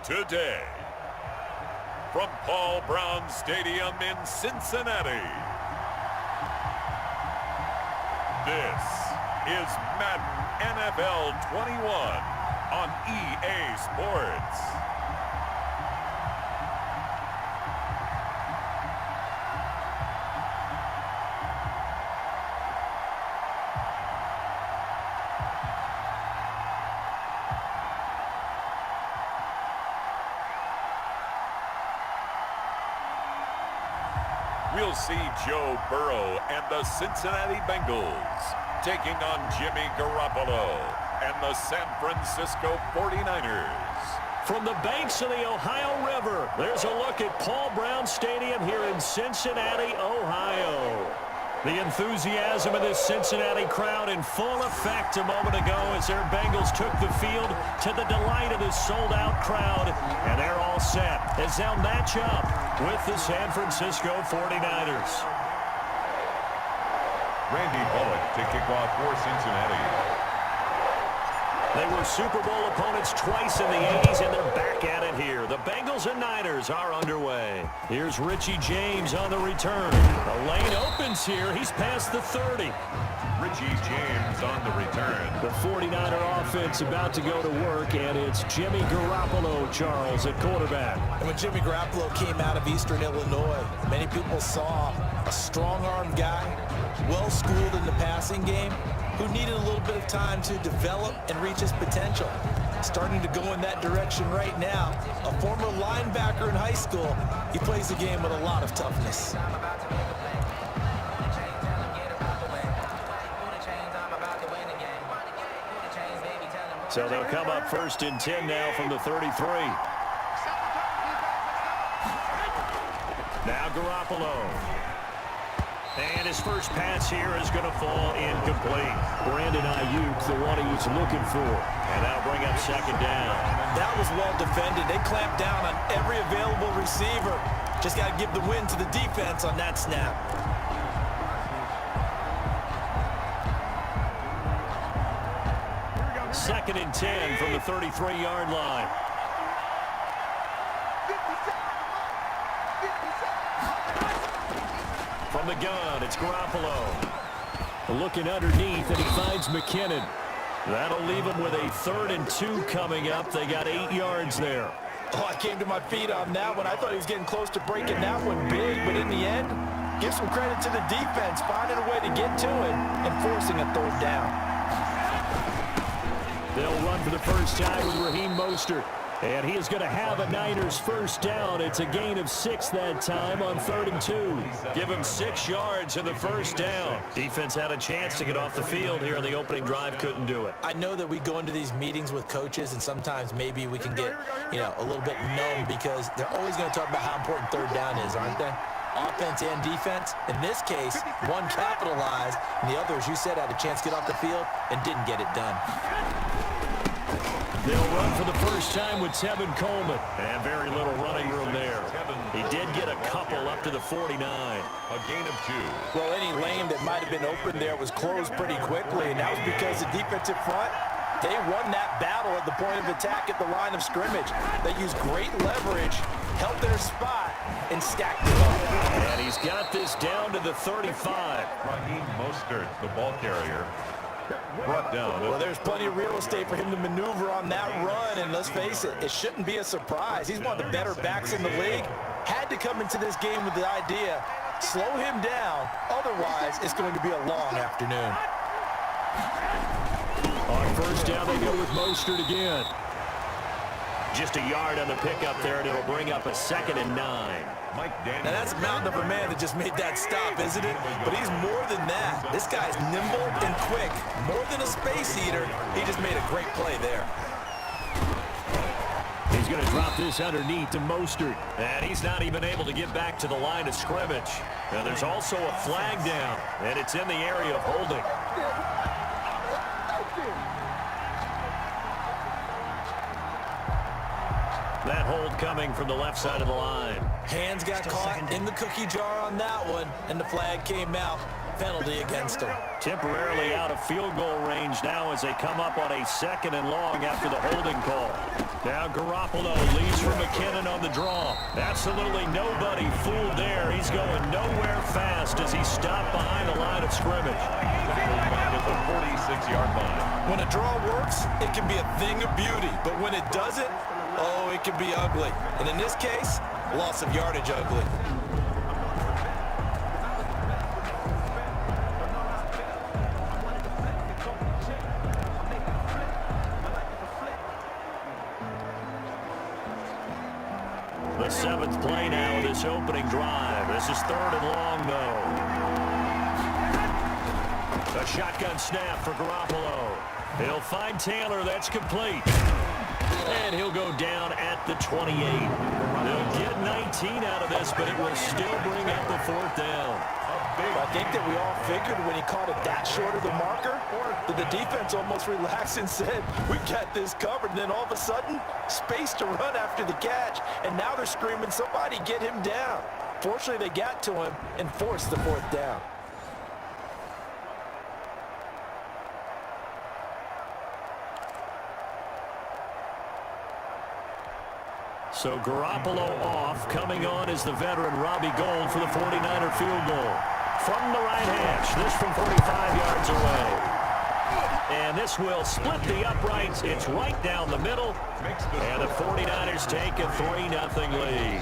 today. From Paul Brown Stadium in Cincinnati, this is Madden NFL 21 on EA Sports. We'll see Joe Burrow and the Cincinnati Bengals taking on Jimmy Garoppolo and the San Francisco 49ers. From the banks of the Ohio River, there's a look at Paul Brown Stadium here in Cincinnati, Ohio. The enthusiasm of this Cincinnati crowd in full effect a moment ago as their Bengals took the field to the delight of this sold-out crowd. And they're all set as they'll match up with the San Francisco 49ers. Randy Bullock to kick off for Cincinnati. They were Super Bowl opponents twice in the 80s, and they're back at it here. The Bengals and Niners are underway. Here's Richie James on the return. The lane opens here. He's past the 30. Richie James on the return. The 49er offense about to go to work, and it's Jimmy Garoppolo, Charles, at quarterback. And when Jimmy Garoppolo came out of Eastern Illinois, many people saw a strong-armed guy, well-schooled in the passing game, who needed a little bit of time to develop and reach his potential. Starting to go in that direction right now. A former linebacker in high school, he plays the game with a lot of toughness. So they'll come up first and 10 now from the 33. Now Garoppolo. And his first pass here is going to fall incomplete. Brandon Ayuk, the one he was looking for. And that'll bring up second down. That was well defended. They clamped down on every available receiver. Just got to give the win to the defense on that snap. Second and 10 from the 33-yard line. From the gun, it's Garoppolo. Looking underneath, and he finds McKinnon. That'll leave him with a 3rd and 2 coming up. They got 8 yards there. Oh, I came to my feet on that one. I thought he was getting close to breaking that one big, but in the end, give some credit to the defense, finding a way to get to it and forcing a 3rd down. They'll run for the first time with Raheem Mostert. And he is going to have a Niners first down. It's a gain of 6 that time on 3rd and 2. Give him 6 yards in the first down. Defense had a chance to get off the field here on the opening drive, couldn't do it. I know that we go into these meetings with coaches, and sometimes maybe we can get, a little bit numb because they're always going to talk about how important 3rd down is, aren't they? Offense and defense. In this case, one capitalized, and the other, as you said, had a chance to get off the field and didn't get it done. They'll run for the first time with Tevin Coleman. And very little running room there. He did get a couple up to the 49. A gain of 2. Well, any lane that might have been open there was closed pretty quickly, and that was because the defensive front, they won that battle at the point of attack at the line of scrimmage. They used great leverage, held their spot, and stacked it up. And he's got this down to the 35. Raheem Mostert, the ball carrier, brought down. Well, there's plenty of real estate for him to maneuver on that run, and let's face it, it shouldn't be a surprise. He's one of the better backs in the league. Had to come into this game with the idea, slow him down, otherwise it's going to be a long afternoon. On first down, they go with Mostert again. Just a yard on the pickup there, and it'll bring up a 2nd and 9. Now that's a mountain of a man that just made that stop, isn't it? But he's more than that. This guy's nimble and quick. More than a space eater, he just made a great play there. He's going to drop this underneath to Mostert. And he's not even able to get back to the line of scrimmage. Now there's also a flag down, and it's in the area of holding. That hold coming from the left side of the line. Hands got caught in the cookie jar on that one, and the flag came out. Penalty against him. Temporarily out of field goal range now as they come up on a 2nd and long after the holding call. Now Garoppolo leads from McKinnon on the draw. Absolutely nobody fooled there. He's going nowhere fast as he stopped behind the line of scrimmage. At the 46-yard line. When a draw works, it can be a thing of beauty. But when it doesn't, oh, it can be ugly. And in this case, loss of yardage ugly. The 7th play now of this opening drive. This is 3rd and long, though. A shotgun snap for Garoppolo. He'll find Taylor. That's complete. And he'll go down at the 28. They'll get 19 out of this, but it will still bring up the 4th down. I think that we all figured when he caught it that short of the marker that the defense almost relaxed and said, we got this covered. And then all of a sudden, space to run after the catch. And now they're screaming, somebody get him down. Fortunately, they got to him and forced the 4th down. So Garoppolo off. Coming on is the veteran Robbie Gould for the 49er field goal. From the right hash, this from 45 yards away. And this will split the uprights. It's right down the middle. And the 49ers take a 3-0 lead.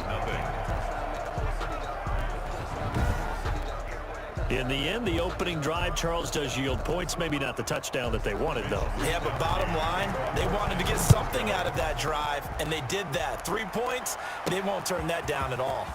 In the end, the opening drive, Charles, does yield points. Maybe not the touchdown that they wanted, though. Yeah, but bottom line, they wanted to get something out of that drive, and they did that. 3 points, they won't turn that down at all.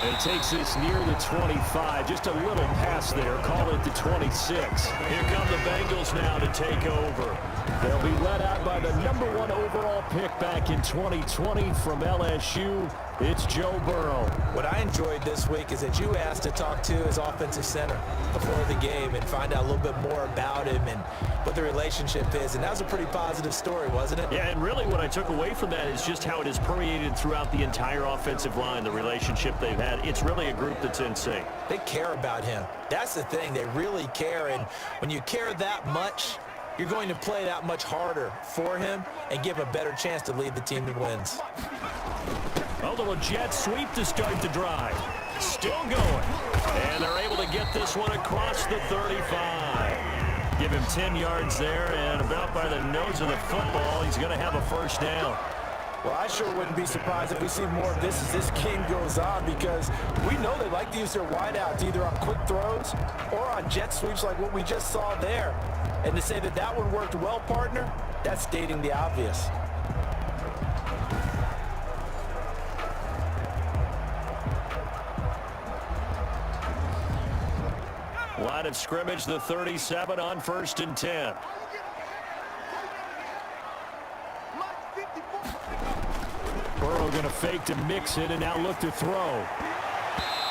It takes this near the 25. Just a little pass there. Call it the 26. Here come the Bengals now to take over. They'll be led out by the #1 overall pick back in 2020 from LSU. It's Joe Burrow. What I enjoyed this week is that you asked to talk to his offensive center before the game and find out a little bit more about him and what the relationship is. And that was a pretty positive story, wasn't it? Yeah, and really what I took away from that is just how it is permeated throughout the entire offensive line, the relationship they've had. It's really a group that's in sync. They care about him. That's the thing. They really care. And when you care that much, you're going to play that much harder for him and give a better chance to lead the team to wins. A little jet sweep to start the drive. Still going. And they're able to get this one across the 35. Give him 10 yards there, and about by the nose of the football, he's going to have a 1st down. Well, I sure wouldn't be surprised if we see more of this as this game goes on, because we know they like to use their wideouts either on quick throws or on jet sweeps like what we just saw there. And to say that that one worked well, partner, that's stating the obvious. Line of scrimmage, the 37 on 1st and 10. Burrow going to fake to mix it and now look to throw.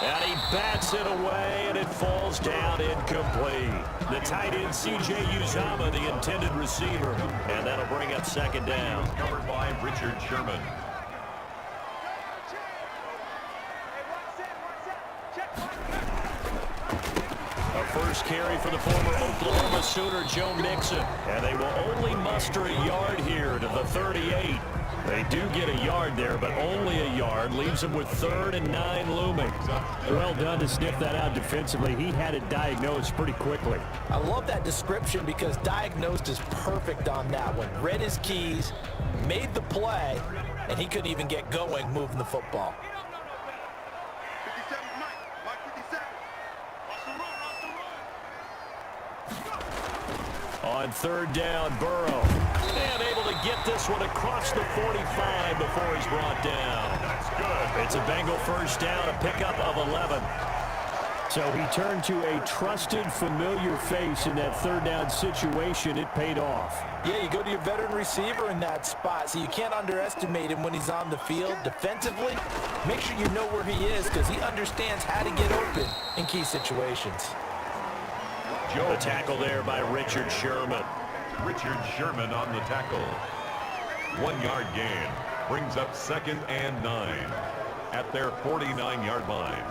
And he bats it away, and it falls down incomplete. The tight end, C.J. Uzomah, the intended receiver. And that'll bring up 2nd down. Covered by Richard Sherman. A first carry for the former Oklahoma Sooner, Joe Mixon. And they will only muster a yard here to the 38. They do get a yard there, but only a yard. Leaves them with 3rd and 9 looming. Well done to sniff that out defensively. He had it diagnosed pretty quickly. I love that description because diagnosed is perfect on that one. Read his keys, made the play, and he couldn't even get going moving the football. On 3rd down, Burrow. And able to get this one across the 45 before he's brought down. That's good. It's a Bengal 1st down, a pickup of 11. So he turned to a trusted, familiar face in that 3rd down situation. It paid off. Yeah, you go to your veteran receiver in that spot, so you can't underestimate him when he's on the field. Defensively, make sure you know where he is because he understands how to get open in key situations. The tackle there by Richard Sherman. Richard Sherman on the tackle. 1-yard gain. Brings up 2nd and 9 at their 49-yard line.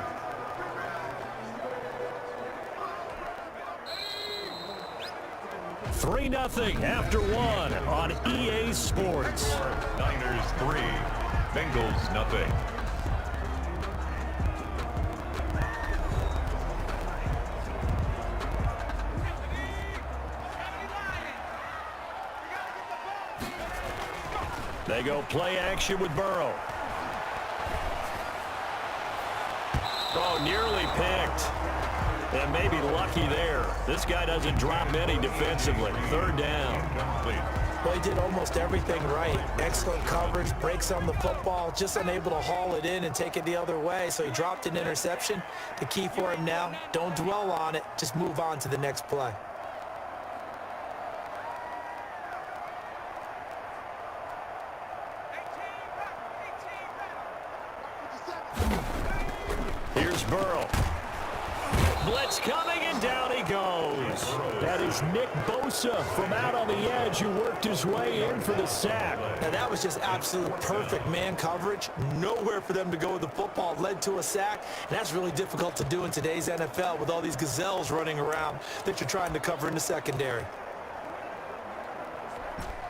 3-0 after one on EA Sports. Niners 3, Bengals nothing. They go play action with Burrow. Oh, nearly picked. And maybe lucky there. This guy doesn't drop many defensively. Third down. Well, he did almost everything right. Excellent coverage, breaks on the football, just unable to haul it in and take it the other way. So he dropped an interception. The key for him now, don't dwell on it. Just move on to the next play. Here's Burrow. Blitz coming, and down he goes. That is Nick Bosa from out on the edge who worked his way in for the sack. Now, that was just absolute perfect man coverage. Nowhere for them to go with the football. Led to a sack, and that's really difficult to do in today's NFL with all these gazelles running around that you're trying to cover in the secondary.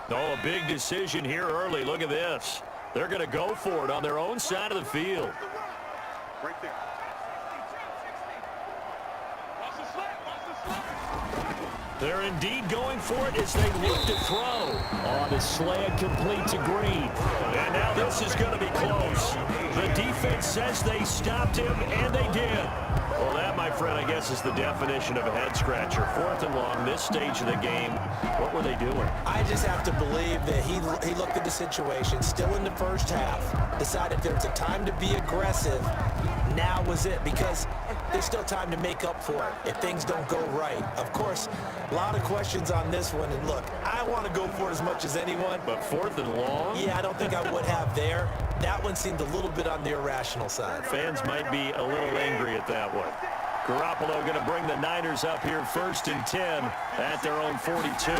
Oh, a big decision here early. Look at this. They're going to go for it on their own side of the field. Right there. They're indeed going for it as they look to throw. On the slant, complete to Green. And now this is going to be close. The defense says they stopped him, and they did. Well, that, my friend, I guess is the definition of a head-scratcher. 4th and long, this stage of the game. What were they doing? I just have to believe that he looked at the situation, still in the first half, decided there's a time to be aggressive. Now was it, because there's still time to make up for it if things don't go right. Of course, a lot of questions on this one, and look, I want to go for it as much as anyone. But 4th and long? Yeah, I don't think I would have there. That one seemed a little bit on the irrational side. Fans might be a little angry at that one. Garoppolo going to bring the Niners up here 1st and 10 at their own 42.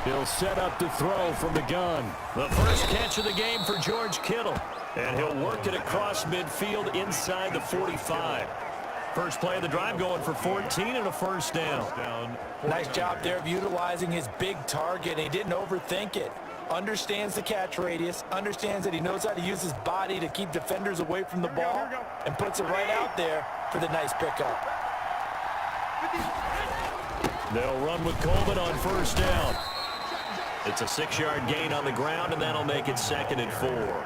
He'll set up to throw from the gun. The first catch of the game for George Kittle. And he'll work it across midfield inside the 45. First play of the drive going for 14 and a first down. Nice job there of utilizing his big target. He didn't overthink it. Understands the catch radius, understands that he knows how to use his body to keep defenders away from the ball, and puts it right out there for the nice pickup. They'll run with Coleman on first down. It's a 6-yard gain on the ground, and that'll make it 2nd and 4.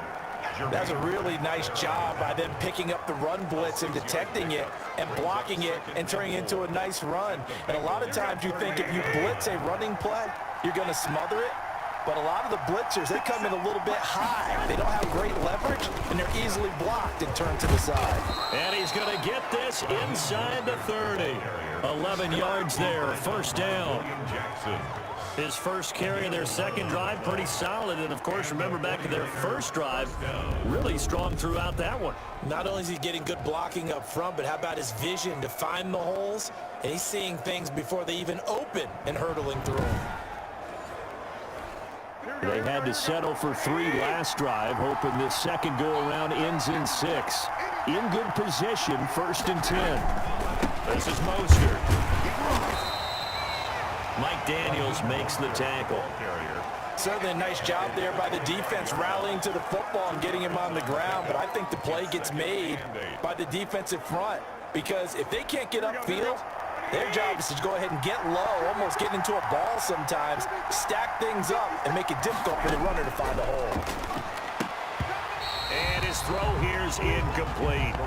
That's a really nice job by them picking up the run blitz and detecting it and blocking it and turning it into a nice run. And a lot of times you think if you blitz a running play, you're going to smother it. But a lot of the blitzers, they come in a little bit high. They don't have great leverage, and they're easily blocked and turned to the side. And he's going to get this inside the 30. 11 yards there, first down. His first carry of their second drive, pretty solid. And, of course, remember back to their first drive, really strong throughout that one. Not only is he getting good blocking up front, but how about his vision to find the holes? And he's seeing things before they even open and hurtling through them. They had to settle for 3 last drive, hoping this second go-around ends in 6. In good position, 1st and 10. This is Mostert. Mike Daniels makes the tackle. Certainly a nice job there by the defense rallying to the football and getting him on the ground, but I think the play gets made by the defensive front, because if they can't get upfield, their job is to go ahead and get low, almost get into a ball sometimes, stack things up, and make it difficult for the runner to find a hole. And his throw here's incomplete.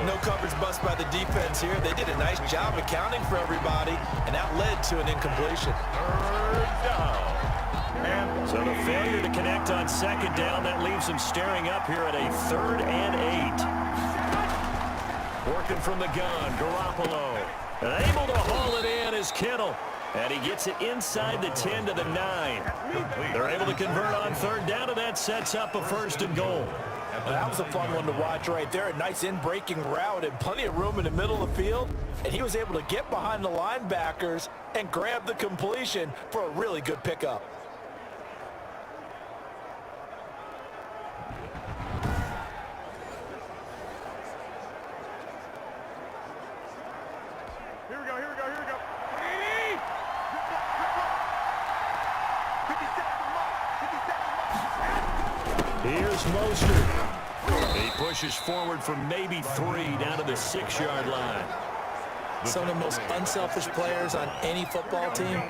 No coverage bust by the defense here. They did a nice job accounting for everybody, and that led to an incompletion. 3rd down. So the failure to connect on 2nd down, that leaves him staring up here at a 3rd and 8. Working from the gun, Garoppolo. And able to haul it in is Kittle. And he gets it inside the 10 to the 9. They're able to convert on 3rd down, and that sets up a 1st and goal. Well, that was a fun one to watch right there. A nice in-breaking route and plenty of room in the middle of the field. And he was able to get behind the linebackers and grab the completion for a really good pickup. Here we go. Here's Mostert. He pushes forward for maybe 3 down to the 6-yard line. Some of the most unselfish players on any football team,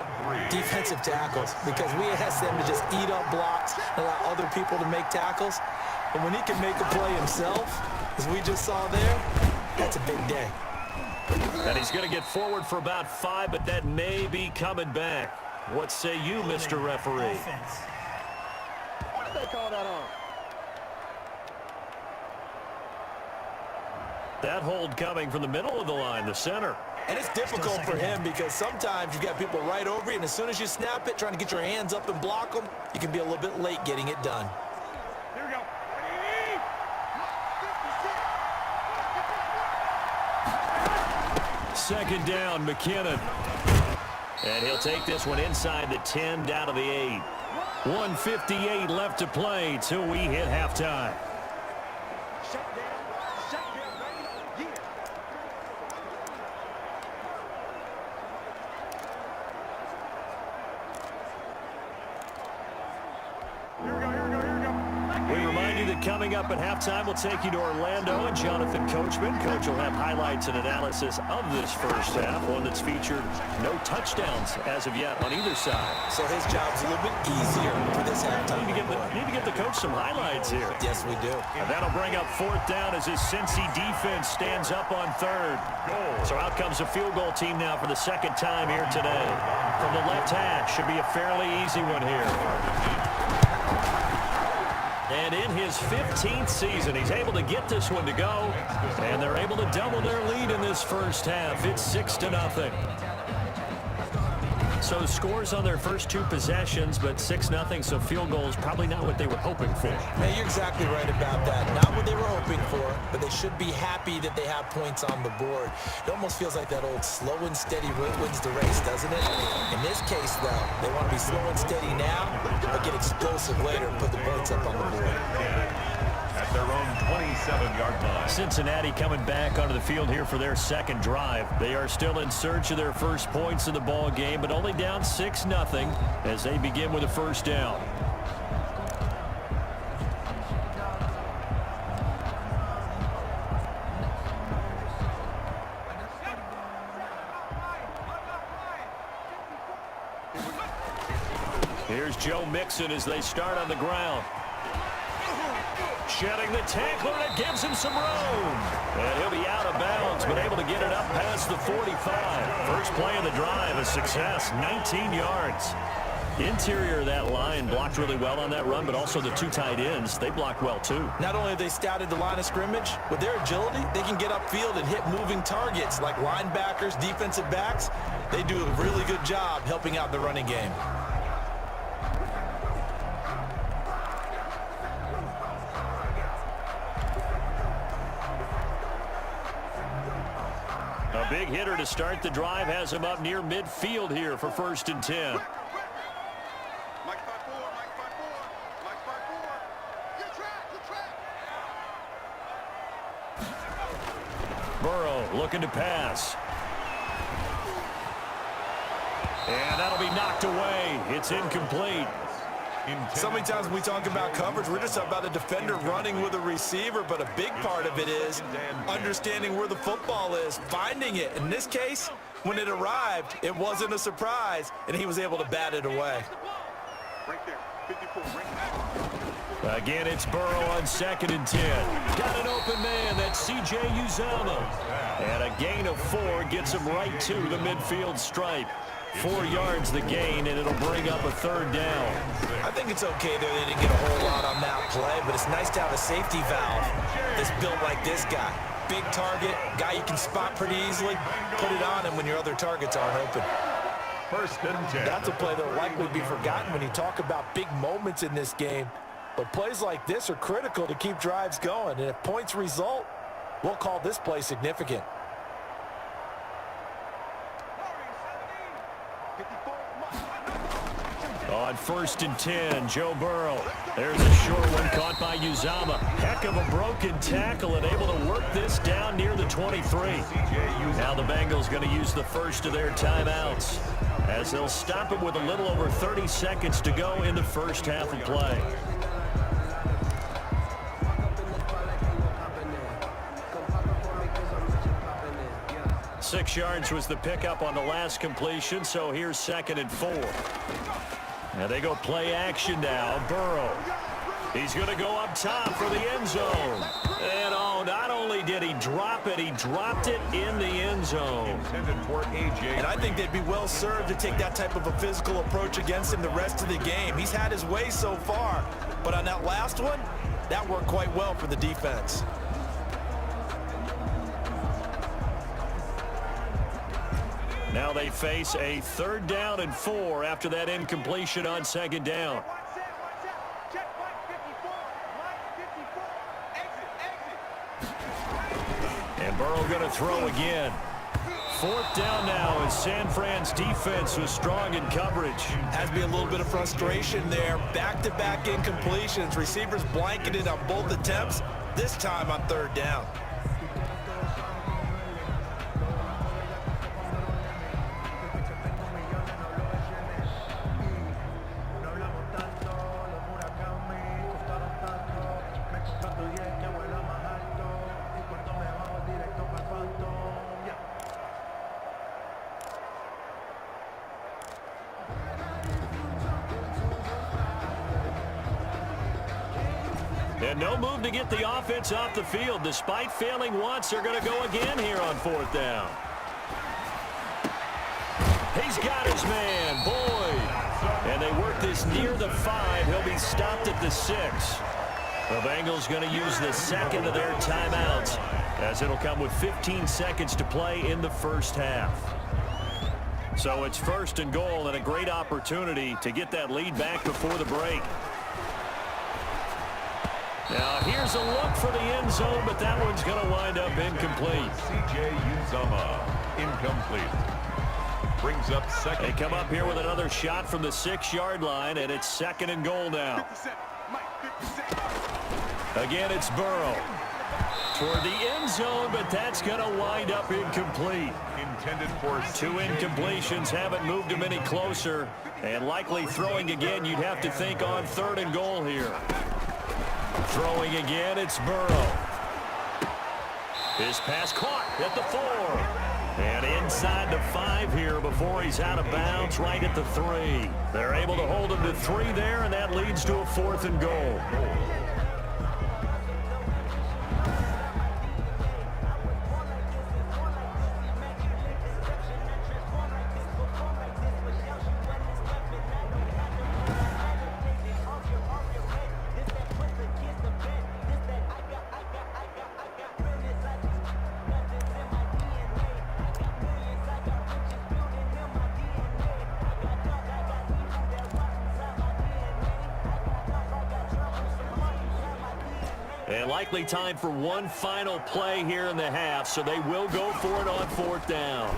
defensive tackles, because we ask them to just eat up blocks, allow other people to make tackles. And when he can make a play himself, as we just saw there, that's a big day. And he's going to get forward for about 5, but that may be coming back. What say you, Mr. Referee? What did they call that on? That hold coming from the middle of the line, the center. And it's difficult for him because sometimes you've got people right over you, and as soon as you snap it, trying to get your hands up and block them, you can be a little bit late getting it done. Here we go. Second down, McKinnon. And he'll take this one inside the 10, down to the 8. 1:58 left to play till we hit halftime. Coming up at halftime, we'll take you to Orlando and Jonathan Coachman. Coach will have highlights and analysis of this first half, one that's featured no touchdowns as of yet on either side. So his job's a little bit easier for this halftime. Need to get the coach some highlights here. Yes, we do. And that'll bring up 4th down as his Cincy defense stands up on 3rd. So out comes the field goal team now for the 2nd time here today. From the left hash, should be a fairly easy one here. And in his 15th season, he's able to get this one to go. And they're able to double their lead in this first half. It's 6-0. So scores on their first 2 possessions, but 6-0, so field goals probably not what they were hoping for. Man, you're exactly right about that. Not what they were hoping for, but they should be happy that they have points on the board. It almost feels like that old slow and steady wins the race, doesn't it? In this case, though, they want to be slow and steady now, but get explosive later and put the points up on the board. At their own 27-yard line. Cincinnati coming back onto the field here for their 2nd drive. They are still in search of their first points in the ball game, but only down 6-0 as they begin with a first down. Here's Joe Mixon as they start on the ground. Shedding the tackler, and it gives him some room. And he'll be out of bounds, but able to get it up past the 45. First play of the drive, a success, 19 yards. Interior of that line blocked really well on that run, but also the 2 tight ends, they blocked well too. Not only have they scouted the line of scrimmage, with their agility, they can get upfield and hit moving targets like linebackers, defensive backs. They do a really good job helping out the running game. A big hitter to start the drive has him up near midfield here for 1st and 10. Mike 5-4, Mike 5-4, Mike 5-4. Get track. Burrow looking to pass. And that'll be knocked away. It's incomplete. So many times when we talk about coverage, we're just about a defender running with a receiver, but a big part of it is understanding where the football is, finding it. In this case, when it arrived, it wasn't a surprise, and he was able to bat it away. Right there, 54, right there. Again, it's Burrow on 2nd and 10. Got an open man, that's C.J. Uzomah. And a gain of 4 gets him right to the midfield stripe. 4 yards the gain, and it'll bring up a 3rd down. I think it's okay there. They didn't get a whole lot on that play, but it's nice to have a safety valve that's built like this guy. Big target, guy you can spot pretty easily. Put it on him when your other targets aren't open. 1st and 10. That's a play that will likely be forgotten when you talk about big moments in this game. But plays like this are critical to keep drives going. And if points result, we'll call this play significant. On 1st and 10, Joe Burrow. There's a short one caught by Uzomah. Heck of a broken tackle and able to work this down near the 23. Now the Bengals going to use the first of their timeouts as they'll stop it with a little over 30 seconds to go in the first half of play. 6 yards was the pickup on the last completion, so here's 2nd and 4. And they go play action now. Burrow. He's going to go up top for the end zone. And oh, not only did he drop it, he dropped it in the end zone. Intended for AJ. And I think they'd be well served to take that type of a physical approach against him the rest of the game. He's had his way so far, but on that last one, that worked quite well for the defense. Now they face a 3rd down and 4 after that incompletion on 2nd down. And Burrow going to throw again. 4th down now as San Fran's defense was strong in coverage. Has to be a little bit of frustration there. Back-to-back incompletions. Receivers blanketed on both attempts, this time on 3rd down. And no move to get the offense off the field. Despite failing once, they're going to go again here on 4th down. He's got his man, Boyd. And they work this near the 5. He'll be stopped at the 6. The Bengals going to use the 2nd of their timeouts, as it'll come with 15 seconds to play in the first half. So it's 1st and goal and a great opportunity to get that lead back before the break. Now here's a look for the end zone, but that one's going to wind up incomplete. C.J. Uzomah, incomplete. Brings up 2nd. They come up here with another shot from the 6-yard line, and it's 2nd and goal now. Again, it's Burrow toward the end zone, but that's going to wind up incomplete. Intended for 2 incompletions haven't moved him any closer, and likely throwing again, you'd have to think on 3rd and goal here. Throwing again, it's Burrow. His pass caught at the 4. And inside the 5 here before he's out of bounds, right at the 3. They're able to hold him to 3 there, and that leads to a 4th and goal. And likely time for one final play here in the half, so they will go for it on 4th down.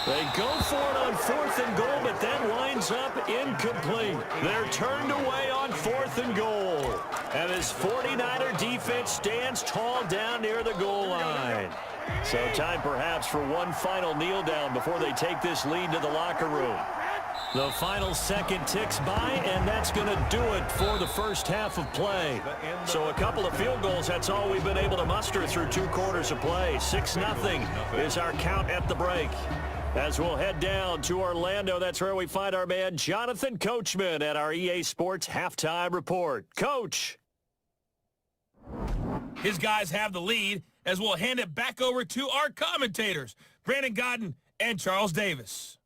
They go for it on 4th and goal, but that winds up incomplete. They're turned away on 4th and goal. And this 49er defense stands tall down near the goal line. So time perhaps for one final kneel down before they take this lead to the locker room. The final second ticks by, and that's going to do it for the first half of play. So a couple of field goals, that's all we've been able to muster through 2 quarters of play. 6-0 is our count at the break. As we'll head down to Orlando, that's where we find our man Jonathan Coachman at our EA Sports Halftime Report. Coach. His guys have the lead as we'll hand it back over to our commentators, Brandon Godden and Charles Davis.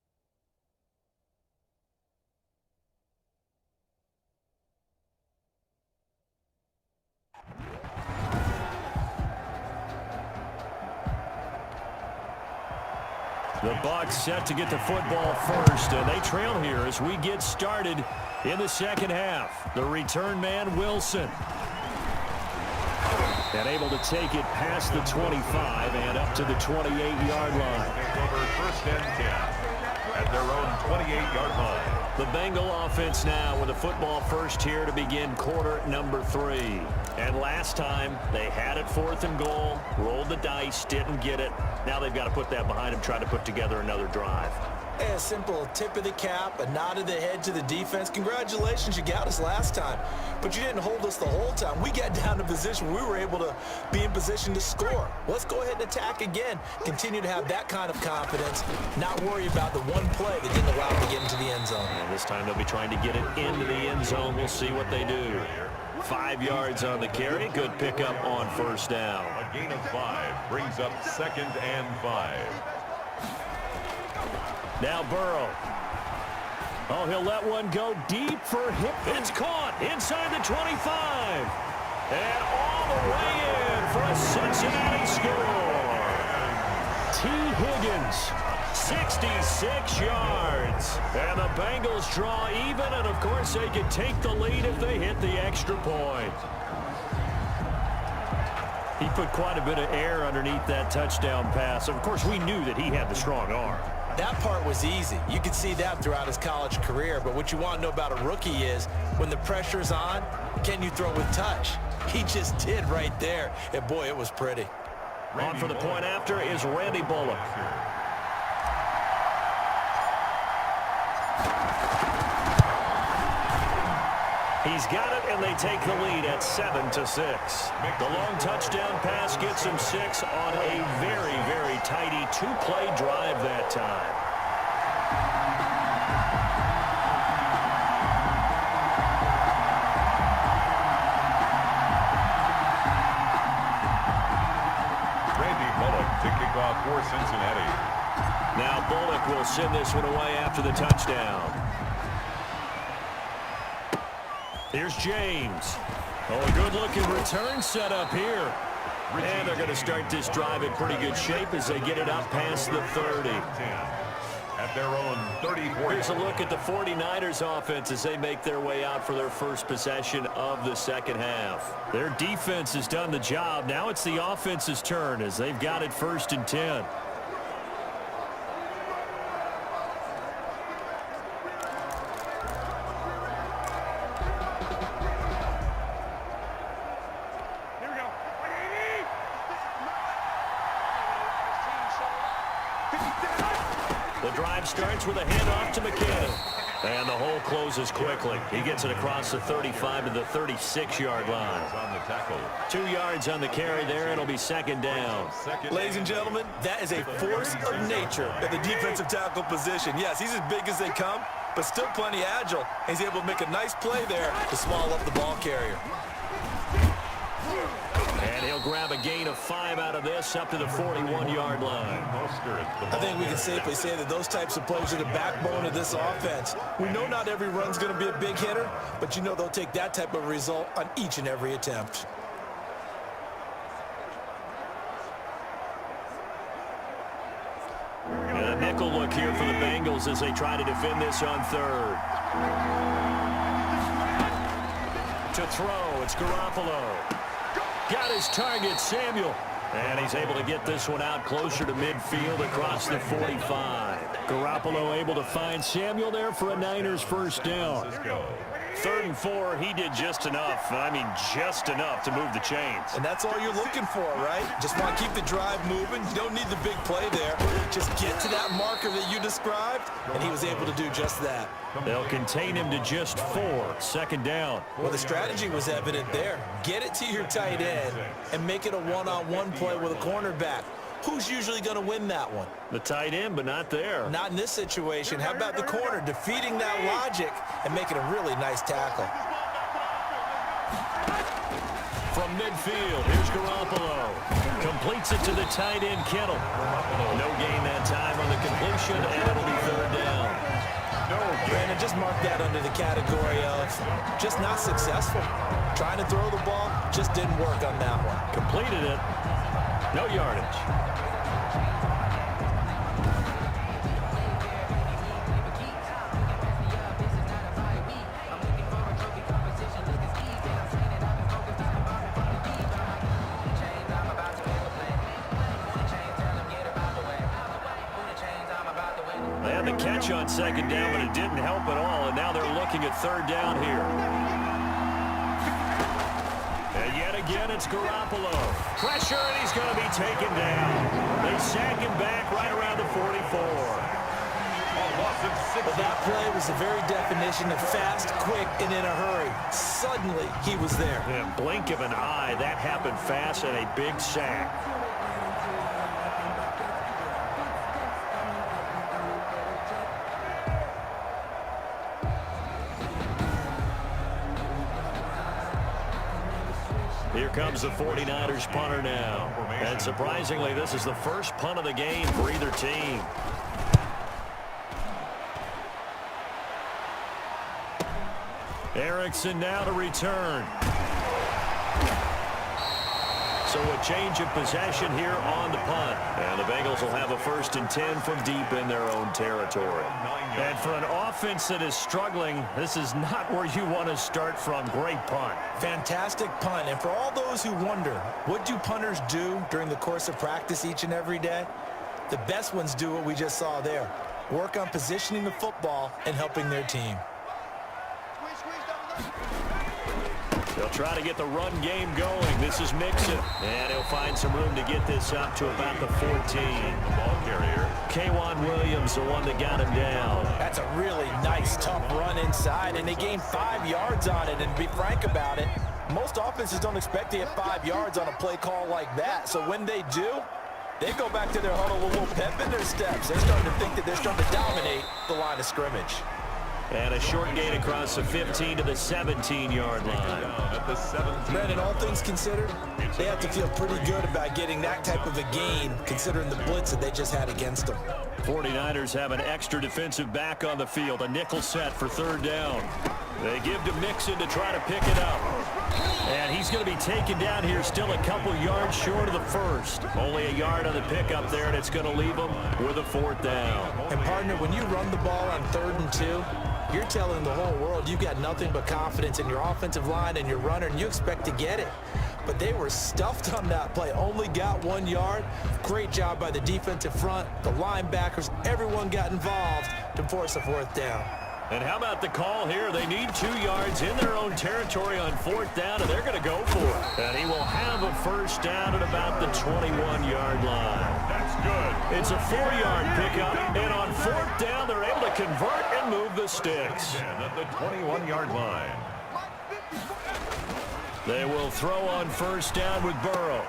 The Bucs set to get the football first, and they trail here as we get started in the second half. The return man, Wilson. And able to take it past the 25 and up to the 28-yard line. Over 1st and 10 at their own 28-yard line. The Bengal offense now with the football first here to begin quarter number 3. And last time they had it 4th and goal, rolled the dice, didn't get it. Now they've got to put that behind them, try to put together another drive. Hey, a simple tip of the cap, a nod of the head to the defense. Congratulations, you got us last time. But you didn't hold us the whole time. We got down to position where we were able to be in position to score. Let's go ahead and attack again. Continue to have that kind of confidence. Not worry about the one play that didn't allow them to get into the end zone. And this time they'll be trying to get it into the end zone. We'll see what they do. 5 yards on the carry. Good pickup on first down. A gain of 5 brings up 2nd and 5. Now Burrow. Oh, he'll let one go deep for him. It's caught inside the 25. And all the way in for a Cincinnati score. T. Higgins, 66 yards. And the Bengals draw even, and of course they can take the lead if they hit the extra point. He put quite a bit of air underneath that touchdown pass. Of course, we knew that he had the strong arm. That part was easy. You could see that throughout his college career. But what you want to know about a rookie is when the pressure's on, can you throw with touch? He just did right there. And, boy, it was pretty. On for the point after is Randy Bullock. He's got it, and they take the lead at 7-6. The long touchdown pass gets him 6 on a very, very tidy 2-play drive that time. Randy Bullock to kick off for Cincinnati. Now Bullock will send this one away after the touchdown. Here's James. Oh, a good-looking return set up here. And they're going to start this drive in pretty good shape as they get it up past the 30. At their own 34. Here's a look at the 49ers offense as they make their way out for their first possession of the second half. Their defense has done the job. Now it's the offense's turn as they've got it 1st and 10. The drive starts with a handoff to McKinney. And the hole closes quickly. He gets it across the 35 to the 36-yard line. On the tackle. 2 yards on the carry there. It'll be 2nd down. Ladies and gentlemen, that is a force of nature at the defensive tackle position. Yes, he's as big as they come, but still plenty agile. He's able to make a nice play there to swallow up the ball carrier. And he'll grab a gain of 5 out of this up to the 41-yard line. I think we can safely say that those types of plays are the backbone of this offense. We know not every run's going to be a big hitter, but you know they'll take that type of result on each and every attempt. And a nickel look here for the Bengals as they try to defend this on 3rd. To throw, it's Garoppolo. Got his target, Samuel. And he's able to get this one out closer to midfield across the 45. Garoppolo able to find Samuel there for a Niners first down. 3rd and 4, he did just enough. I mean, just enough to move the chains. And that's all you're looking for, right? Just want to keep the drive moving. You don't need the big play there. Just get to that marker that you described, and he was able to do just that. They'll contain him to just 4. 2nd down. Well, the strategy was evident there. Get it to your tight end and make it a one-on-one play with a cornerback. Who's usually going to win that one? The tight end, but not there. Not in this situation. How about the corner defeating that logic and making a really nice tackle? From midfield, here's Garoppolo. Completes it to the tight end, Kittle. No gain that time on the completion, and it'll be 3rd down. Brandon, just mark that under the category of just not successful. Trying to throw the ball, just didn't work on that one. Completed it. No yardage. They had the catch on 2nd down, but it didn't help at all, and now they're looking at 3rd down here. And yet again, it's Garoppolo. Pressure, and he's going to be taken down. They sack him back right around the 44. But that play was the very definition of fast, quick, and in a hurry. Suddenly, he was there. Yeah, blink of an eye, that happened fast and a big sack. Here comes the 49ers punter now. And surprisingly, this is the first punt of the game for either team. Erickson now to return. So a change of possession here on the punt. And the Bengals will have a 1st and 10 from deep in their own territory. And for an offense that is struggling, this is not where you want to start from. Great punt. Fantastic punt. And for all those who wonder, what do punters do during the course of practice each and every day? The best ones do what we just saw there. Work on positioning the football and helping their team. They'll try to get the run game going. This is Mixon. And he'll find some room to get this up to about the 14. Ball carrier. K'Wan Williams, the one that got him down. That's a really nice, tough run inside, and they gained 5 yards on it. And to be frank about it, most offenses don't expect to get 5 yards on a play call like that. So when they do, they go back to their huddle with a little pep in their steps. They're starting to think that they're starting to dominate the line of scrimmage. And a short gain across the 15 to the 17-yard line. Brandon, all things considered, they have to feel pretty good about getting that type of a gain, considering the blitz that they just had against them. 49ers have an extra defensive back on the field, a nickel set for 3rd down. They give to Mixon to try to pick it up. And he's going to be taken down here, still a couple yards short of the 1st. Only a yard on the pickup there, and it's going to leave him with a 4th down. And, partner, when you run the ball on 3rd and 2, you're telling the whole world you've got nothing but confidence in your offensive line and your runner, and you expect to get it. But they were stuffed on that play, only got 1 yard. Great job by the defensive front, the linebackers, everyone got involved to force a 4th down. And how about the call here? They need 2 yards in their own territory on 4th down, and they're going to go for it. And he will have a 1st down at about the 21-yard line. That's good. It's a 4-yard pickup, and on 4th down, they're able to convert and move the sticks. At the 21-yard line. They will throw on 1st down with Burrow.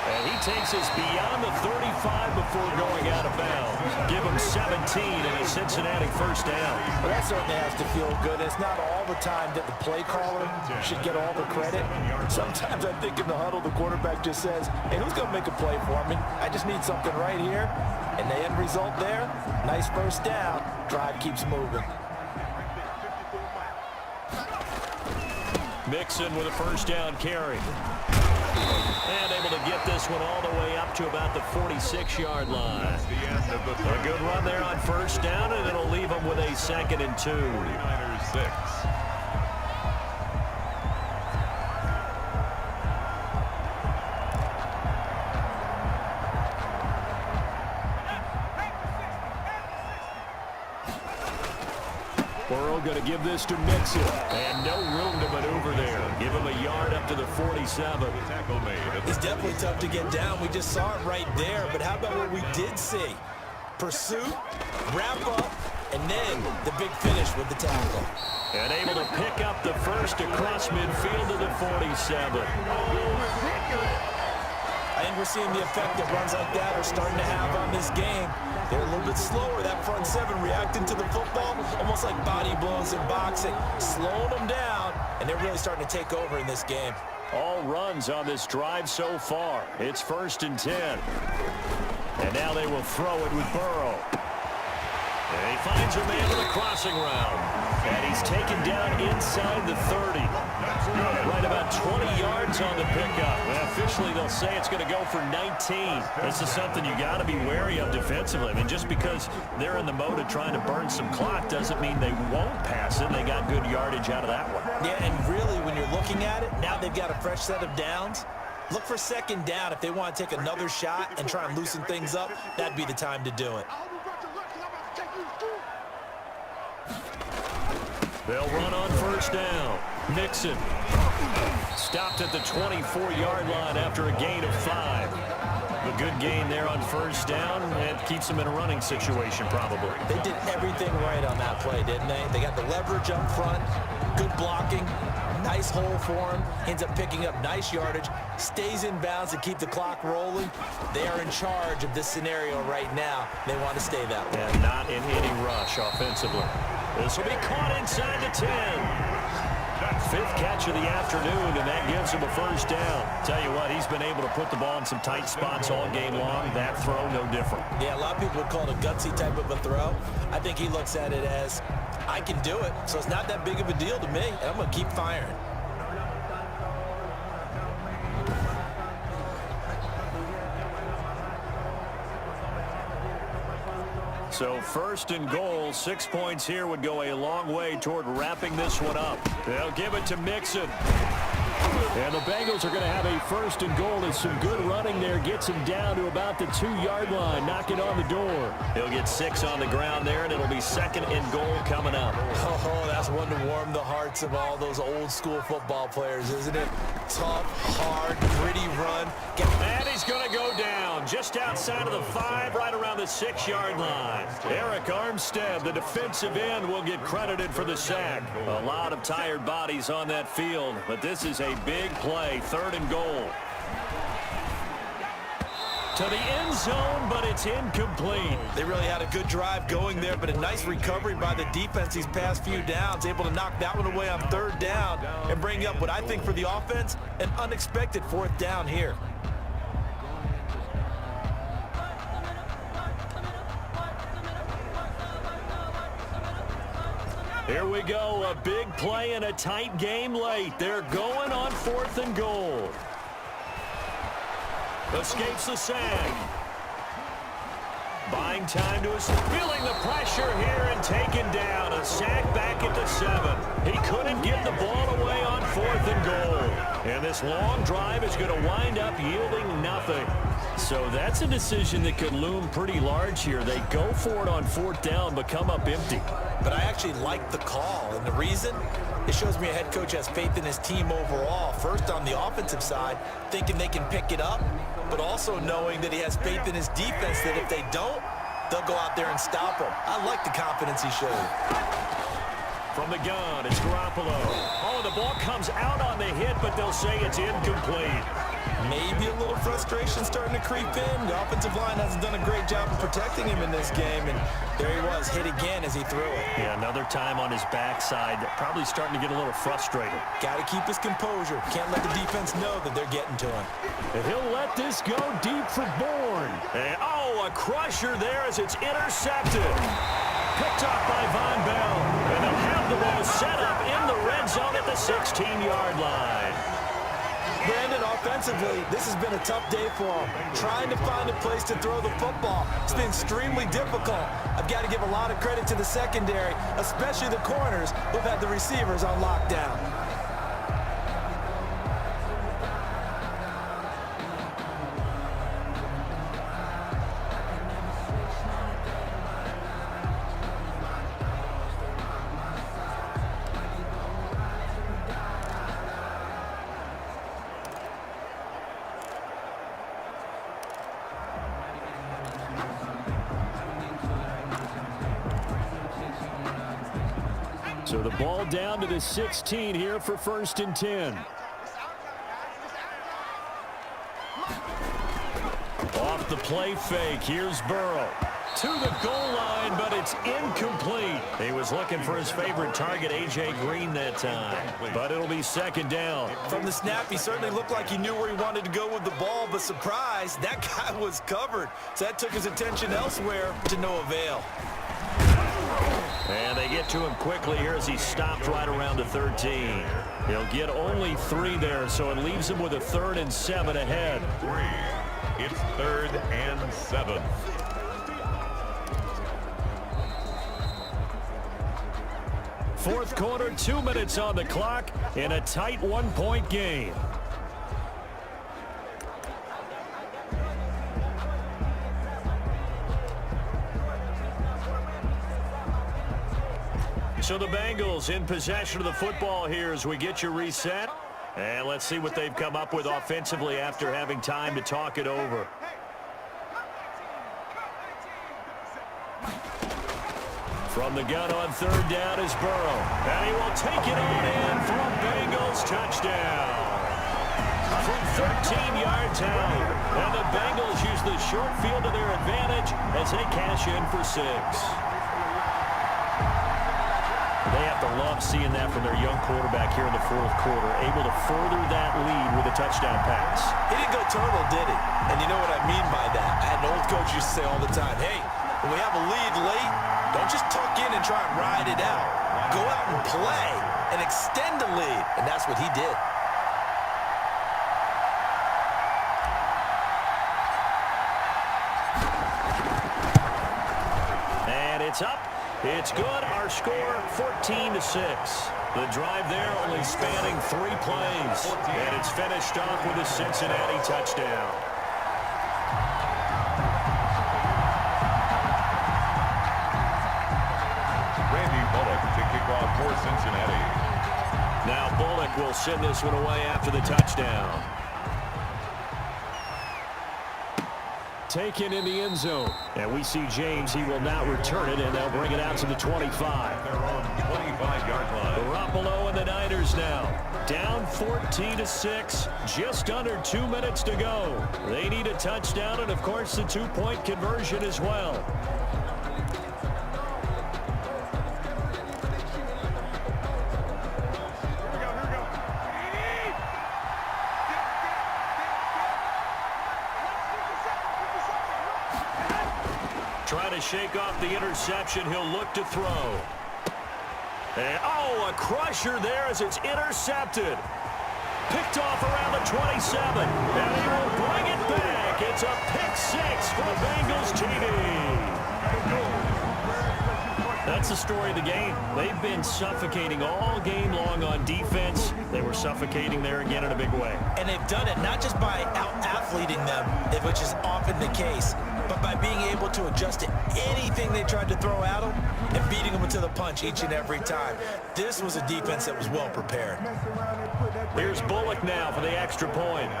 And he takes us beyond the 35 before going out of bounds. Give him 17 and a Cincinnati 1st down. Well, that certainly has to feel good. It's not all the time that the play caller should get all the credit. Sometimes I think in the huddle, the quarterback just says, hey, who's going to make a play for me? I just need something right here. And the end result there, nice 1st down. Drive keeps moving. Mixon with a 1st down carry. And able to get this one all the way up to about the 46-yard line. A good run there on 1st down, and it'll leave them with a 2nd and 2. 49ers 6. Burrow going to give this to Mixon. And no room to maneuver there. Give him a yard up to the 47. Tackle made. It's definitely tough to get down. We just saw it right there. But how about what we did see? Pursuit, wrap up, and then the big finish with the tackle. And able to pick up the 1st across midfield to the 47. I think we're seeing the effect that runs like that are starting to have on this game. They're a little bit slower, that front 7 reacting to the football, almost like body blows in boxing, slowing them down, and they're really starting to take over in this game. All runs on this drive so far. It's 1st and 10. And now they will throw it with Burrow. And he finds a man with a crossing route. And he's taken down inside the 30. Right about 20 yards on the pickup. Well, officially, they'll say it's going to go for 19. This is something you got to be wary of defensively. I mean, just because they're in the mode of trying to burn some clock doesn't mean they won't pass it. They got good yardage out of that one. Yeah, and really, when you're looking at it, now they've got a fresh set of downs. Look for 2nd down. If they want to take another shot and try and loosen things up, that'd be the time to do it. They'll run on 1st down. Mixon stopped at the 24-yard line after a gain of 5. A good gain there on first down, and keeps them in a running situation probably. They did everything right on that play, didn't they? They got the leverage up front, good blocking, nice hole for him, ends up picking up nice yardage, stays in bounds to keep the clock rolling. They are in charge of this scenario right now. They want to stay that way. And not in any rush offensively. This will be caught inside the 10. Fifth catch of the afternoon, and that gives him a first down. Tell you what, he's been able to put the ball in some tight spots all game long. That throw, no different. Yeah, a lot of people would call it a gutsy type of a throw. I think he looks at it as, I can do it, so it's not that big of a deal to me, and I'm going to keep firing. So first and goal, 6 points here would go a long way toward wrapping this one up. They'll give it to Mixon. And the Bengals are going to have a first and goal. As some good running there gets him down to about the 2-yard line, knocking on the door. He'll get 6 on the ground there, and it'll be second and goal coming up. Oh, that's one to warm the hearts of all those old school football players, isn't it? Tough, hard, gritty run. And he's going to go down just outside of the 5, right around the 6-yard line. Eric Armstead, the defensive end, will get credited for the sack. A lot of tired bodies on that field, but this is a big play, third and goal. To the end zone, but it's incomplete. They really had a good drive going there, but a nice recovery by the defense these past few downs, able to knock that one away on third down and bring up what I think for the offense, an unexpected fourth down here. Here we go, a big play in a tight game late. They're going on fourth and goal. Escapes the sack. Buying time to his, feeling the pressure here and taken down. A sack back at the 7. He couldn't get the ball away on fourth and goal. And this long drive is going to wind up yielding nothing. So that's a decision that could loom pretty large here. They go for it on fourth down, but come up empty. But I actually like the call, and the reason? It shows me a head coach has faith in his team overall. First on the offensive side, thinking they can pick it up, but also knowing that he has faith in his defense that if they don't, they'll go out there and stop him. I like the confidence he showed. From the gun, it's Garoppolo. Oh, the ball comes out on the hit, but they'll say it's incomplete. Maybe a little frustration starting to creep in. The offensive line hasn't done a great job of protecting him in this game, and there he was, hit again as he threw it. Yeah, another time on his backside, probably starting to get a little frustrated. Got to keep his composure. Can't let the defense know that they're getting to him. And he'll let this go deep for Bourne. And, oh, a crusher there as it's intercepted. Picked off by Von Bell. And they'll have the ball set up in the red zone at the 16-yard line. Brandon, offensively, this has been a tough day for him. Trying to find a place to throw the football. It's been extremely difficult. I've got to give a lot of credit to the secondary, especially the corners who've had the receivers on lockdown. So the ball down to the 16 here for first and 10. Off the play fake, here's Burrow. To the goal line, but it's incomplete. He was looking for his favorite target, A.J. Green, that time. But it'll be second down. From the snap, he certainly looked like he knew where he wanted to go with the ball, but surprise, that guy was covered. So that took his attention elsewhere to no avail. And they get to him quickly here as he stopped right around the 13. He'll get only 3 there, so it leaves him with a 3rd and 7 ahead. 3. It's 3rd and 7. Fourth quarter, 2 minutes on the clock in a tight 1-point game. So the Bengals in possession of the football here as we get you reset. And let's see what they've come up with offensively after having time to talk it over. From the gun on third down is Burrow. And he will take it on in for a Bengals touchdown. From 13 yards out. And the Bengals use the short field to their advantage as they cash in for 6. They have to love seeing that from their young quarterback here in the fourth quarter, able to further that lead with a touchdown pass. He didn't go turtle, did he? And you know what I mean by that? I had an old coach used to say all the time, hey, when we have a lead late, don't just tuck in and try and ride it out. Go out and play and extend the lead. And that's what he did. And it's up. It's good. Our score, 14-6. The drive there only spanning 3 plays. And it's finished off with a Cincinnati touchdown. For Cincinnati. Now Bullock will send this one away after the touchdown. Taken in the end zone. And we see James. He will now return it, and they'll bring it out to the 25. They're on 25-yard line. Garoppolo and the Niners now. Down 14-6. Just under 2 minutes to go. They need a touchdown and, of course, the 2-point conversion as well. Trying to shake off the interception. He'll look to throw. And, a crusher there as it's intercepted. Picked off around the 27. And he will bring it back. It's a pick 6 for the Bengals TD. That's the story of the game. They've been suffocating all game long on defense. They were suffocating there again in a big way. And they've done it not just by out-athleting them, which is often the case, but by being able to adjust to anything they tried to throw at them and beating them to the punch each and every time. This was a defense that was well prepared. Here's Bullock now for the extra point.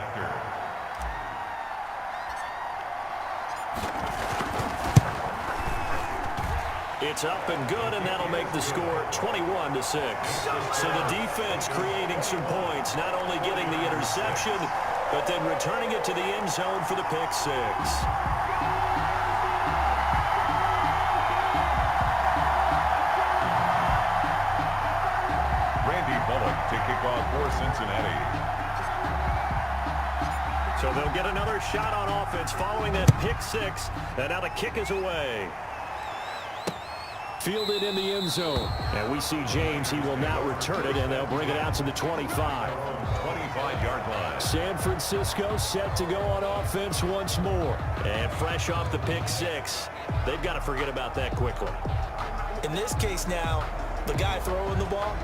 It's up and good, and that'll make the score 21-6. So the defense creating some points, not only getting the interception, but then returning it to the end zone for the pick 6. Bullock to kick off for Cincinnati. So they'll get another shot on offense following that pick 6, and now the kick is away. Fielded in the end zone. And we see James. He will now return it, and they'll bring it out to the 25. 25-yard line. San Francisco set to go on offense once more. And fresh off the pick 6, they've got to forget about that quickly. In this case now, the guy throwing the ball,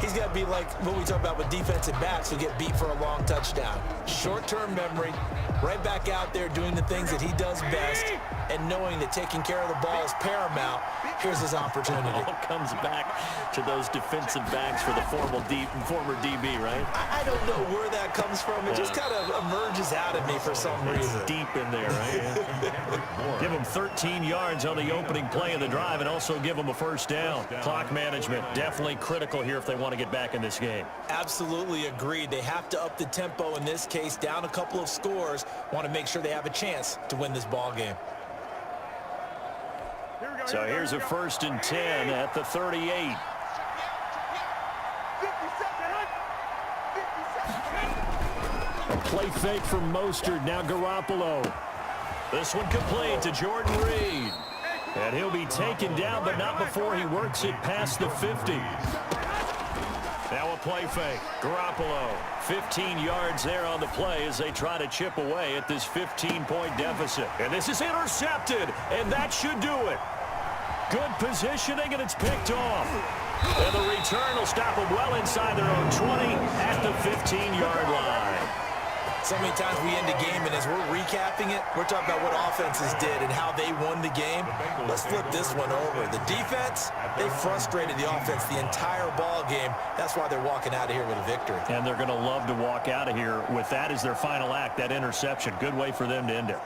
he's got to be like what we talk about with defensive backs who get beat for a long touchdown. Short-term memory, right back out there doing the things that he does best, and knowing that taking care of the ball is paramount. Here's his opportunity. It all comes back to those defensive backs for the former DB, right? I don't know where that comes from. It just kind of emerges out of me for some reason. Deep in there, right? Give him 13 yards on the opening play of the drive and also give him a first down. Clock management definitely critical here if they want to get back in this game. Absolutely agreed. They have to up the tempo in this case, down a couple of scores. Want to make sure they have a chance to win this ball game. So here's a 1st and 10 at the 38. A play fake from Mostert. Now Garoppolo. This one complete to Jordan Reed. And he'll be taken down, but not before he works it past the 50. Now a play fake. Garoppolo. 15 yards there on the play as they try to chip away at this 15-point deficit. And this is intercepted, and that should do it. Good positioning, and it's picked off. And the return will stop them well inside their own 20 at the 15-yard line. So many times we end a game, and as we're recapping it, we're talking about what offenses did and how they won the game. Let's flip this one over. The defense, they frustrated the offense the entire ball game. That's why they're walking out of here with a victory. And they're going to love to walk out of here with that as their final act, that interception. Good way for them to end it.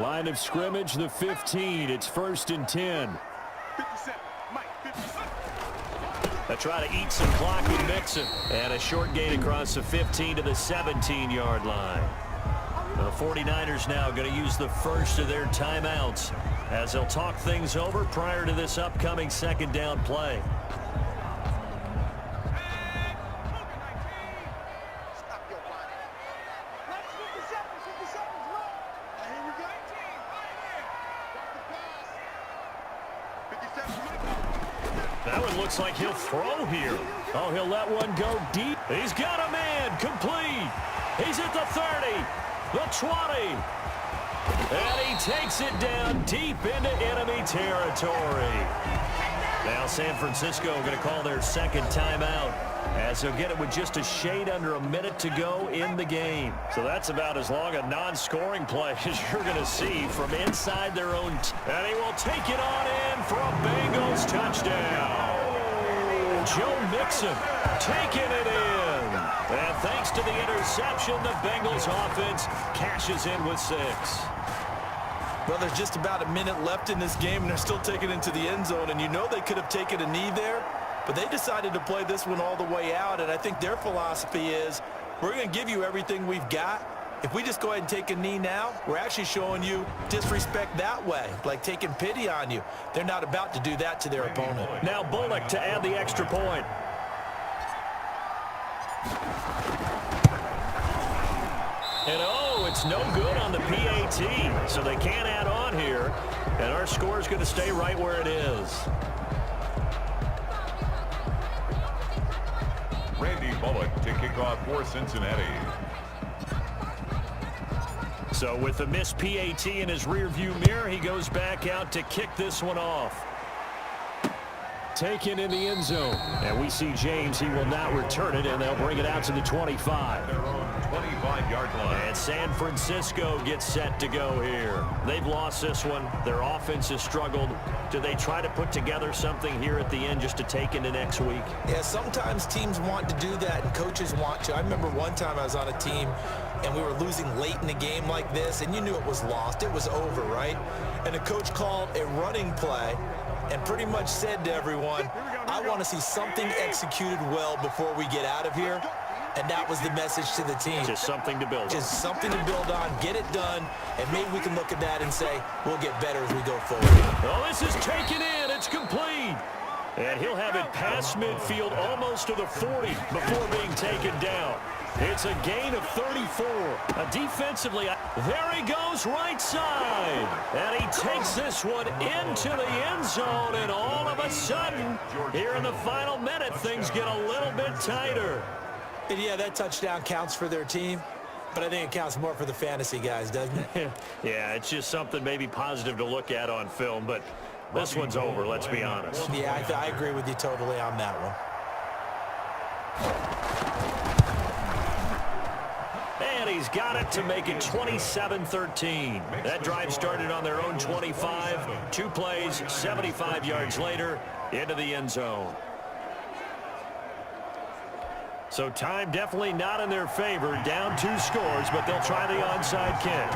Line of scrimmage, the 15. It's 1st and 10. 57. Mike, 57. They try to eat some clock with Mixon. And a short gain across the 15 to the 17-yard line. The 49ers now going to use the first of their timeouts as they'll talk things over prior to this upcoming second down play. That one looks like he'll throw here. Oh, he'll let one go deep. He's got a man complete. He's at the 30, the 20. And he takes it down deep into enemy territory. Now San Francisco going to call their second timeout as they'll get it with just a shade under a minute to go in the game. So that's about as long a non-scoring play as you're going to see from inside their own. And he will take it on in for a Bengals touchdown. Joe Mixon taking it in. And thanks to the interception, the Bengals offense cashes in with 6. Well, there's just about a minute left in this game, and they're still taking it into the end zone. And you know they could have taken a knee there, but they decided to play this one all the way out. And I think their philosophy is, we're going to give you everything we've got. If we just go ahead and take a knee now, we're actually showing you disrespect that way, like taking pity on you. They're not about to do that to their opponent. Now Bullock to add the extra point. And oh, it's no good on the PAT, so they can't add on here. And our score is going to stay right where it is. Randy Bullock to kick off for Cincinnati. So with the missed PAT in his rearview mirror, he goes back out to kick this one off. Taken in the end zone. And we see James, he will not return it, and they'll bring it out to the 25. Their own 25-yard line. And San Francisco gets set to go here. They've lost this one. Their offense has struggled. Do they try to put together something here at the end just to take into next week? Yeah, sometimes teams want to do that and coaches want to. I remember one time I was on a team and we were losing late in a game like this, and you knew it was lost. It was over, right? And the coach called a running play and pretty much said to everyone, I want to see something executed well before we get out of here. And that was the message to the team. Just something to build on. Just something to build on, get it done, and maybe we can look at that and say, we'll get better as we go forward. Oh, this is taken in. It's complete. And he'll have it past midfield almost to the 40 before being taken down. It's a gain of 34. Defensively, there he goes right side. And he takes this one into the end zone, and all of a sudden, here in the final minute, things get a little bit tighter. And yeah, that touchdown counts for their team, but I think it counts more for the fantasy guys, doesn't it? Yeah, it's just something maybe positive to look at on film, but this one's over, let's be honest. Yeah, I agree with you totally on that one. And he's got it to make it 27-13. That drive started on their own 25. 2 plays, 75 yards later, into the end zone. So time definitely not in their favor. Down 2 scores, but they'll try the onside kick.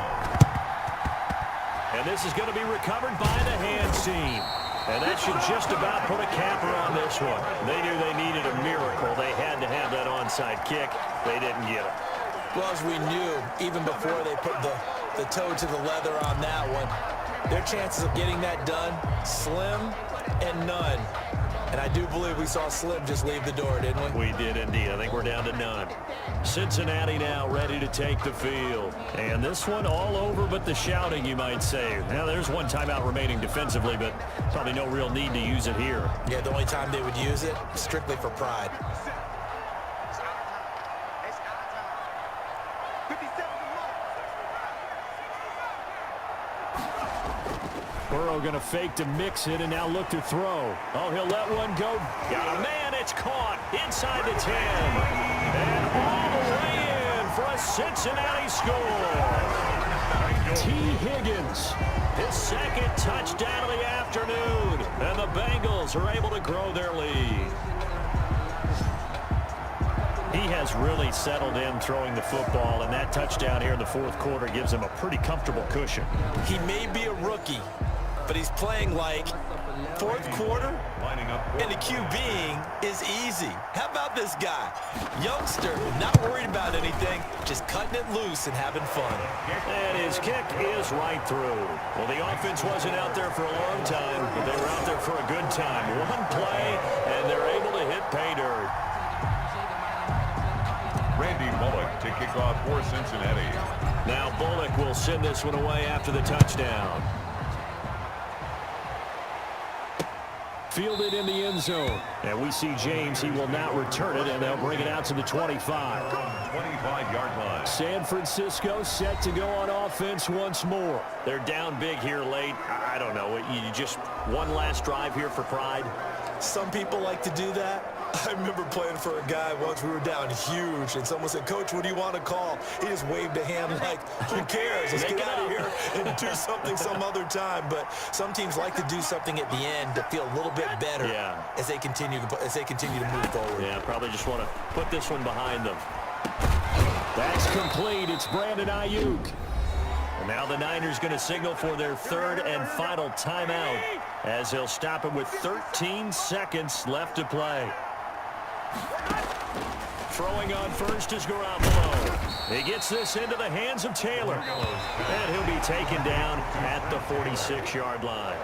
And this is going to be recovered by the hands team. And that should just about put a capper on this one. They knew they needed a miracle. They had to have that onside kick. They didn't get it. Well, as we knew, even before they put the toe to the leather on that one, their chances of getting that done, slim and none. And I do believe we saw Slim just leave the door, didn't we? We did indeed. I think we're down to none. Cincinnati now ready to take the field. And this one all over but the shouting, you might say. Now, there's one timeout remaining defensively, but probably no real need to use it here. Yeah, the only time they would use it, strictly for pride. Burrow going to fake to mix it and now look to throw. Oh, he'll let one go. Got a man. It's caught inside the 10. And all the way in for a Cincinnati score. T. Higgins, his second touchdown of the afternoon. And the Bengals are able to grow their lead. He He has really settled in throwing the football, and that touchdown here in the fourth quarter gives him a pretty comfortable cushion. He may be a rookie, but he's playing like fourth quarter, and the QBing is easy. How about this guy? Youngster, not worried about anything, just cutting it loose and having fun. And his kick is right through. Well, the offense wasn't out there for a long time, but they were out there for a good time. One play, and they're able to hit pay dirt. Randy Bullock to kick off for Cincinnati. Now Bullock will send this one away after the touchdown. Fielded in the end zone. And we see James. He will not return it, and they'll bring it out to the 25. 25-yard line. San Francisco set to go on offense once more. They're down big here late. I don't know. You just one last drive here for pride. Some people like to do that. I remember playing for a guy once. We were down huge, and someone said, "Coach, what do you want to call?" He just waved a hand like, who cares? Let's get out of here and do something some other time. But some teams like to do something at the end to feel a little bit better as they continue to move forward. Yeah, probably just want to put this one behind them. That's complete. It's Brandon Ayuk. And now the Niners going to signal for their third and final timeout as they'll stop it with 13 seconds left to play. Throwing on first is Garoppolo. He gets this into the hands of Taylor. And he'll be taken down at the 46-yard line.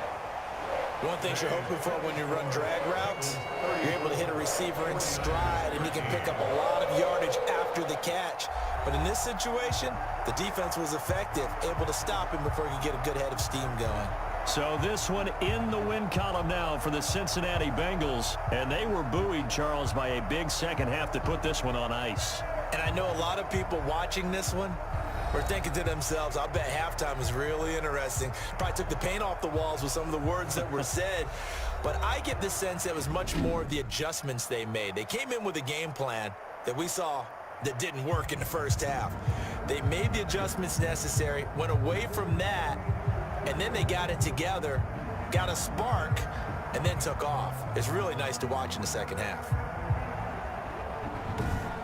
One thing you're hoping for when you run drag routes, you're able to hit a receiver in stride, and he can pick up a lot of yardage after the catch. But in this situation, the defense was effective, able to stop him before he could get a good head of steam going. So this one in the win column now for the Cincinnati Bengals. And they were buoyed, Charles, by a big second half to put this one on ice. And I know a lot of people watching this one were thinking to themselves, I bet halftime is really interesting. Probably took the paint off the walls with some of the words that were said. But I get the sense it was much more of the adjustments they made. They came in with a game plan that we saw that didn't work in the first half. They made the adjustments necessary, went away from that, and then they got it together, got a spark, and then took off. It's really nice to watch in the second half.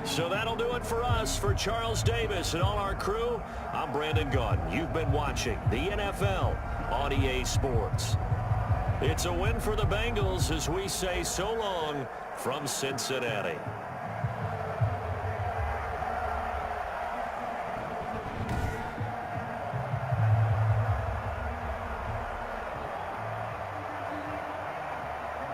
So that'll do it for us. For Charles Davis and all our crew, I'm Brandon Gaudin. You've been watching the NFL on EA Sports. It's a win for the Bengals as we say so long from Cincinnati.